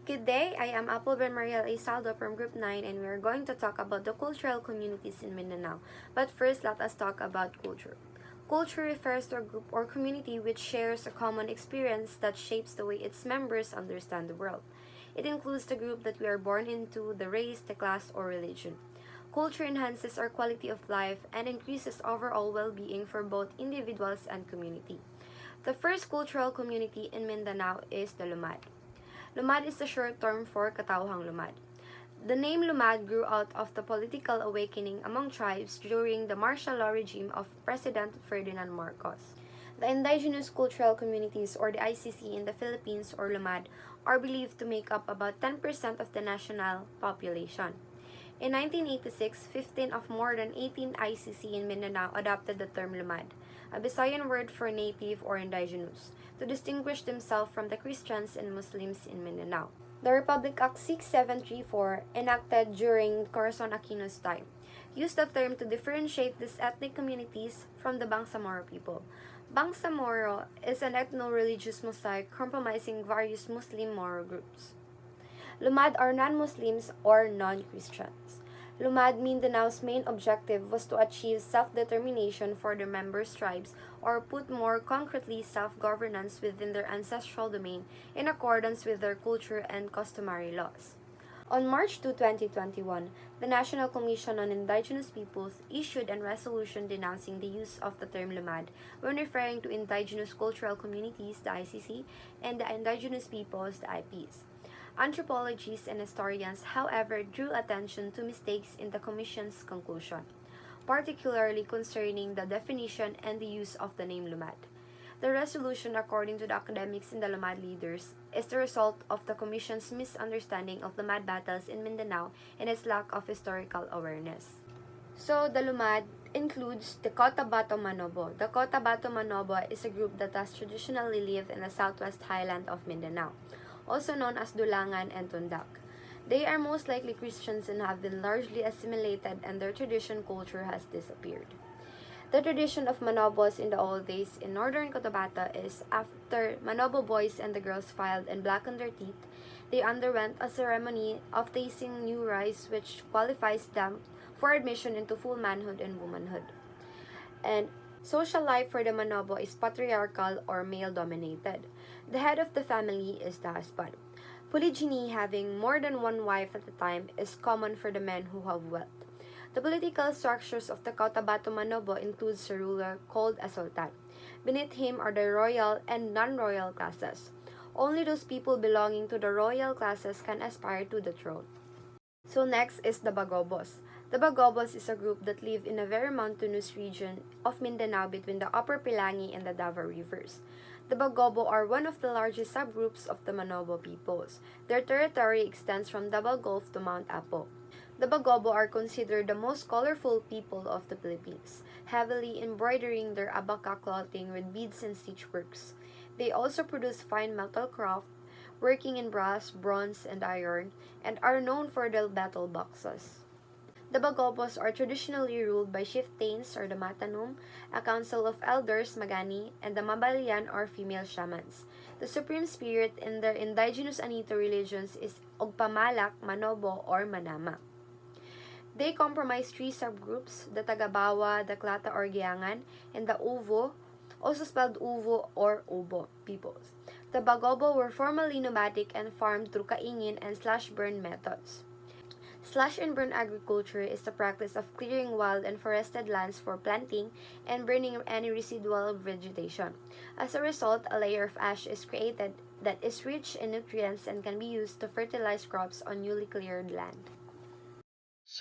Good day, I am Appleburn Mariel A. Saldo from Group 9 and we are going to talk about the cultural communities in Mindanao. But first, let us talk about culture. Culture refers to a group or community which shares a common experience that shapes the way its members understand the world. It includes the group that we are born into, the race, the class, or religion. Culture enhances our quality of life and increases overall well being for both individuals and community. The first cultural community in Mindanao is the Lumad. Lumad is the short term for Katauhang Lumad. The name Lumad grew out of the political awakening among tribes during the martial law regime of President Ferdinand Marcos. The indigenous cultural communities, or the ICC in the Philippines, or Lumad, are believed to make up about 10% of the national population. In 1986, 15 of more than 18 ICC in Mindanao adopted the term Lumad, a Visayan word for native or indigenous, to distinguish themselves from the Christians and Muslims in Mindanao. The Republic Act 6734, enacted during Corazon Aquino's time, used the term to differentiate these ethnic communities from the Bangsamoro people. Bangsamoro is an ethno-religious mosaic comprising various Muslim Moro groups. Lumad are non-Muslims or non-Christians. Lumad Mindanao's main objective was to achieve self-determination for their members' tribes, or put more concretely, self-governance within their ancestral domain in accordance with their culture and customary laws. On March 2, 2021, the National Commission on Indigenous Peoples issued a resolution denouncing the use of the term Lumad when referring to indigenous cultural communities, the ICC, and the indigenous peoples, the IPs. Anthropologists and historians, however, drew attention to mistakes in the Commission's conclusion, particularly concerning the definition and the use of the name Lumad. The resolution, according to the academics and the Lumad leaders, is the result of the Commission's misunderstanding of the Lumad battles in Mindanao and its lack of historical awareness. So, the Lumad includes the Cotabato Manobo. The Cotabato Manobo is a group that has traditionally lived in the southwest highland of Mindanao, also known as Dulangan and Tundak. They are most likely Christians and have been largely assimilated, and their tradition culture has disappeared. The tradition of manobos in the old days in northern Cotabato is after manobo boys and the girls filed and blackened their teeth, they underwent a ceremony of tasting new rice which qualifies them for admission into full manhood and womanhood. And social life for the manobo is patriarchal or male dominated. The head of the family is the husband. Polygyny, having more than one wife at a time, is common for the men who have wealth. The political structures of the Cotabato Manobo includes a ruler called a sultan. Beneath him are the royal and non-royal classes. Only those people belonging to the royal classes can aspire to the throne. So next is the Bagobos. The Bagobos is a group that live in a very mountainous region of Mindanao between the Upper Pilangi and the Davao rivers. The Bagobo are one of the largest subgroups of the Manobo peoples. Their territory extends from Davao Gulf to Mount Apo. The Bagobo are considered the most colorful people of the Philippines, heavily embroidering their abaca clothing with beads and stitchworks. They also produce fine metal craft, working in brass, bronze, and iron, and are known for their battle boxes. The Bagobos are traditionally ruled by chieftains or the Matanum, a council of elders, Magani, and the Mabalian or female shamans. The supreme spirit in their indigenous Anito religions is Ogpamalak, Manobo, or Manama. They comprise three subgroups, the Tagabawa, the Klata or Giangan, and the Uvo, also spelled Uvo or Obo peoples. The Bagobo were formerly nomadic and farmed through kaingin and slash-burn methods. Slash and burn agriculture is the practice of clearing wild and forested lands for planting and burning any residual vegetation. As a result, a layer of ash is created that is rich in nutrients and can be used to fertilize crops on newly cleared land.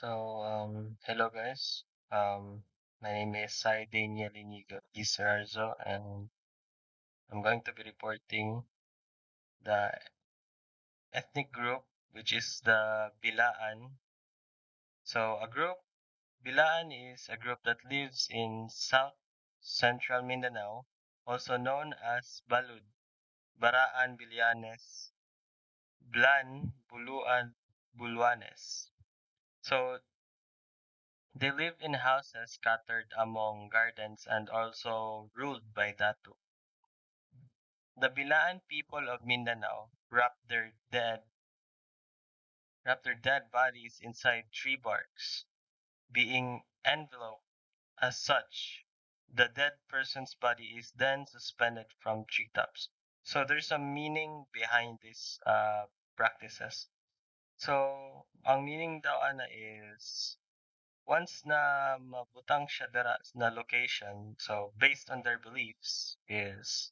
Hello guys. My name is Sai Daniel Inigo Isarzo, and I'm going to be reporting the ethnic group, which is the Bilaan. Bilaan is a group that lives in South Central Mindanao, also known as Balud, Baraan Bilianes, Blan, Buluan, Buluanes. So they live in houses scattered among gardens and also ruled by Datu. The Bilaan people of Mindanao wrap their dead wrap their dead bodies inside tree barks, being enveloped as such. The dead person's body is then suspended from treetops. So there's a meaning behind these practices. So, ang meaning daw ana is once na mabutang siya dara na location, so based on their beliefs is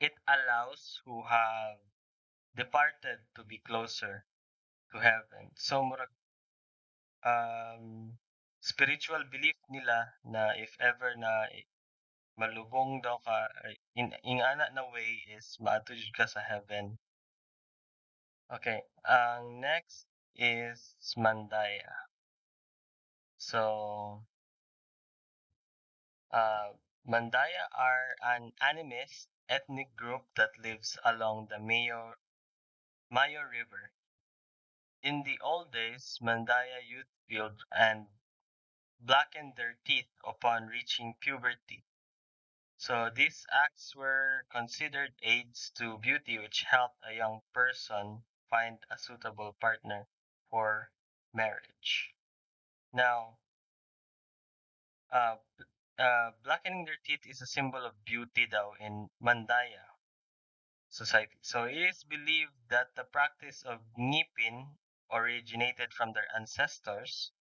it allows who have departed to be closer to heaven. So murag spiritual belief nila na if ever na malubong daw ka in ana na way is maadto jud ka sa heaven. Okay, ang next is Mandaya. So, uh, Mandaya are an animist ethnic group that lives along the Mayo River. In the old days, Mandaya youth peeled and blackened their teeth upon reaching puberty. So these acts were considered aids to beauty, which helped a young person find a suitable partner for marriage. Now, uh, blackening their teeth is a symbol of beauty, though, in Mandaya society. So it is believed that the practice of ngipin originated from their ancestors,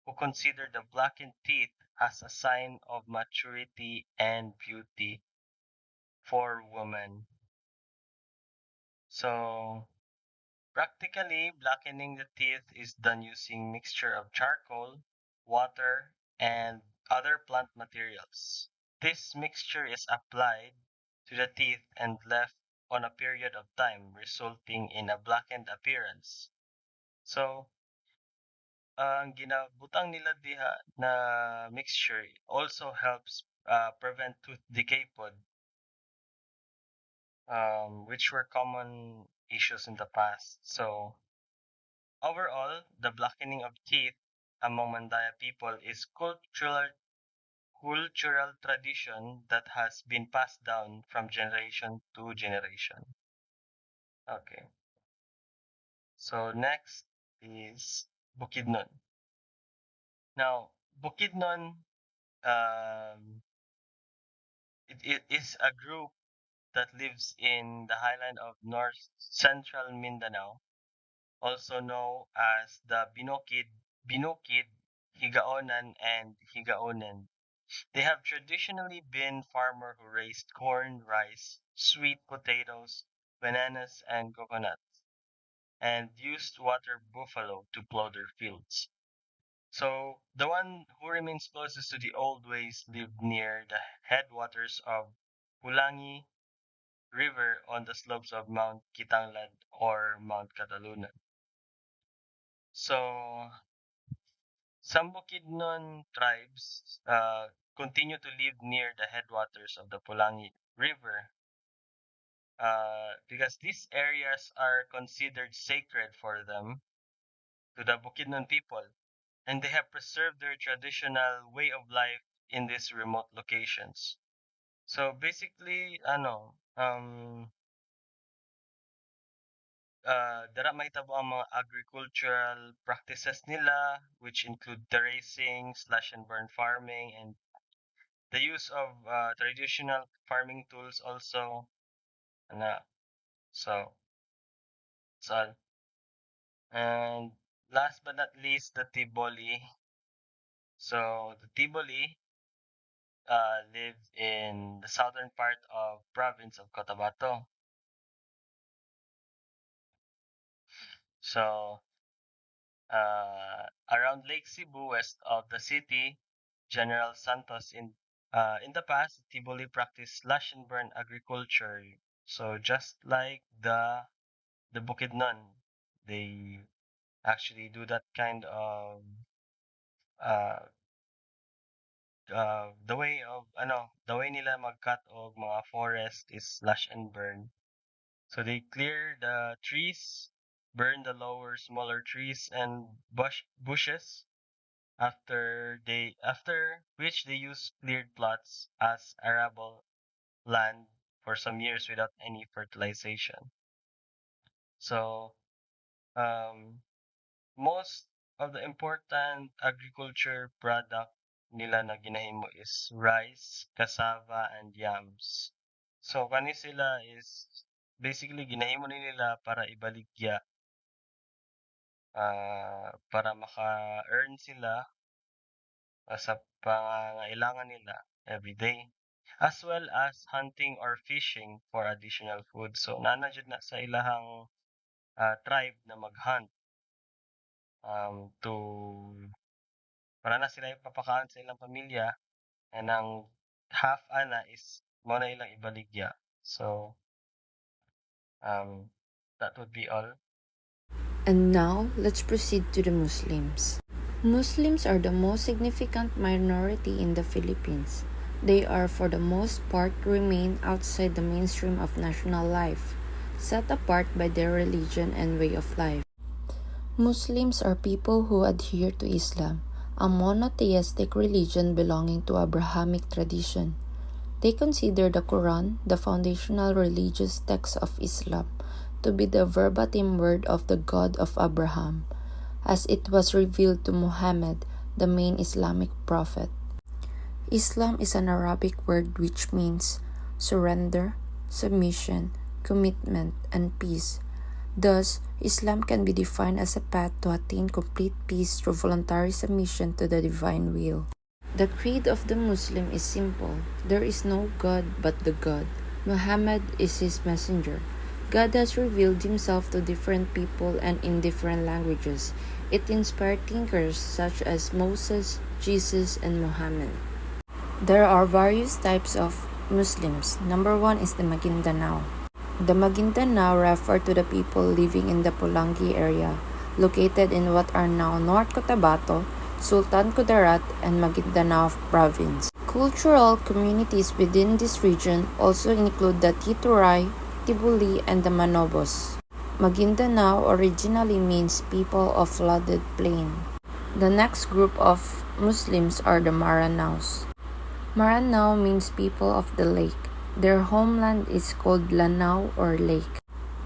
who considered the blackened teeth as a sign of maturity and beauty for women. So practically, blackening the teeth is done using mixture of charcoal, water, and other plant materials. This mixture is applied to the teeth and left on a period of time, resulting in a blackened appearance. So, ang ginabutang nila diha na mixture also helps prevent tooth decay pod, which were common issues in the past. So, overall, the blackening of teeth among Mandaya people is cultural tradition that has been passed down from generation to generation. Okay. So next is Bukidnon. Now, Bukidnon, um, it is a group that lives in the highland of north central Mindanao, also known as the Binukid, Higaonan, and Higaonen. They have traditionally been farmers who raised corn, rice, sweet potatoes, bananas, and coconuts, and used water buffalo to plow their fields. So the one who remains closest to the old ways lived near the headwaters of Pulangi River on the slopes of Mount Kitanglad or Mount Catalunan. So some Bukidnon tribes continue to live near the headwaters of the Pulangi River because these areas are considered sacred for them to the Bukidnon people, and they have preserved their traditional way of life in these remote locations. So basically, dara mahitabo ang mga agricultural practices nila, which include terracing, slash and burn farming, and the use of traditional farming tools also. Ana, so that's all. And last but not least, the Tiboli. So the Tiboli live in the southern part of province of Cotabato. So around Lake Cebu, west of the city, General Santos in the past, Tiboli practiced slash and burn agriculture. So just like the Bukidnon, they actually do that kind of uh, the way nila mag-cut og mga forest is slash and burn. So they clear the trees, burn the lower smaller trees and bushes after which they use cleared plots as arable land for some years without any fertilization. So most of the important agriculture product nila na ginahimo is rice, cassava, and yams. So kani sila is basically ginahimo ni nila para ibaligya, para maka-earn sila sa pangangailangan nila everyday, as well as hunting or fishing for additional food. So nana jud na sa ilahang tribe na mag-hunt, to para na sila ipapakaon sa ilang pamilya, and ang half ana is mo na ilang ibaligya. So that would be all. And now, let's proceed to the Muslims. Muslims are the most significant minority in the Philippines. They are, for the most part, remain outside the mainstream of national life, set apart by their religion and way of life. Muslims are people who adhere to Islam, a monotheistic religion belonging to Abrahamic tradition. They consider the Quran, the foundational religious text of Islam, to be the verbatim word of the God of Abraham, as it was revealed to Muhammad, the main Islamic prophet. Islam is an Arabic word which means surrender, submission, commitment, and peace. Thus, Islam can be defined as a path to attain complete peace through voluntary submission to the divine will. The creed of the Muslim is simple. There is no God but the God. Muhammad is his messenger. God has revealed himself to different people and in different languages. It inspired thinkers such as Moses, Jesus, and Muhammad. There are various types of Muslims. Number one is the Maguindanao. The Maguindanao refer to the people living in the Pulangi area, located in what are now North Cotabato, Sultan Kudarat, and Maguindanao province. Cultural communities within this region also include the Tituray, Tibuli, and the Manobos. Maguindanao originally means people of flooded plain. The next group of Muslims are the Maranaos. Maranao means people of the lake. Their homeland is called Lanao or lake.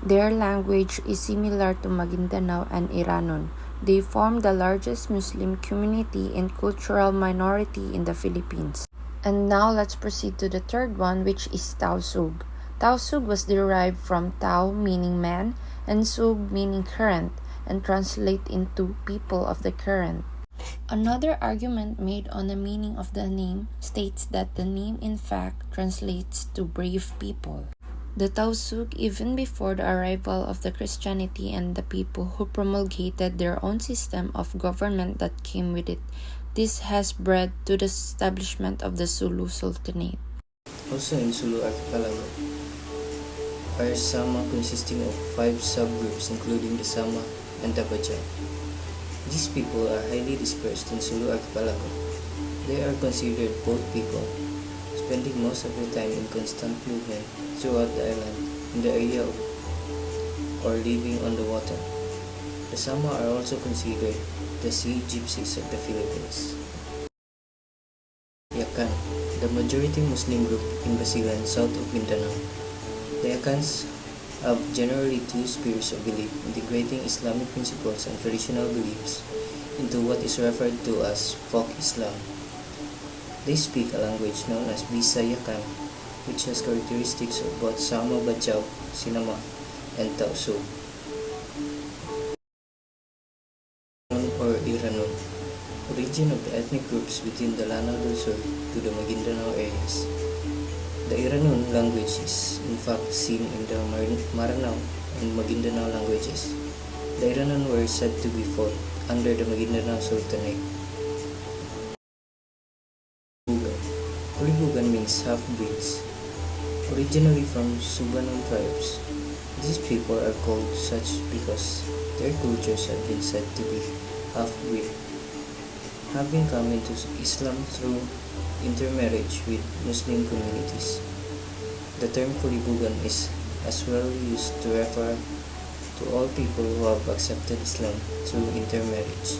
Their language is similar to Maguindanao and Iranon. They form the largest Muslim community and cultural minority in the Philippines. And now let's proceed to the third one, which is Tausug. Tausug was derived from Tau meaning man and Sug meaning current, and translate into people of the current. Another argument made on the meaning of the name states that the name in fact translates to brave people. The Tausug, even before the arrival of the Christianity and the people who promulgated their own system of government that came with it, this has bred to the establishment of the Sulu Sultanate. Also in Sulu Archipelago are Sama consisting of 5 subgroups including the Sama and the Bajau. These people are highly dispersed in Sulu Archipelago. They are considered boat people, spending most of their time in constant movement throughout the island in the area or living on the water. The Sama are also considered the sea gypsies of the Philippines. Yakan, the majority Muslim group in Basilan, south of Mindanao. The Yakans have generally 2 spheres of belief, integrating Islamic principles and traditional beliefs into what is referred to as folk Islam. They speak a language known as Bisa Yakan, which has characteristics of both Sama Bajau, Sinama, and Tausug. Or Iranon, origin of the ethnic groups within the Lanao del Sur to the Maguindanao areas. The Iranon language is in fact seen in the Maranao and Maguindanao languages. The Iranon were said to be fought under the Maguindanao Sultanate. Kulibugan means half-breeds. Originally from Subanon tribes, these people are called such because their cultures have been said to be half-breed, having come into Islam through intermarriage with Muslim communities. The term Kulibugan is as well used to refer to all people who have accepted Islam through intermarriage.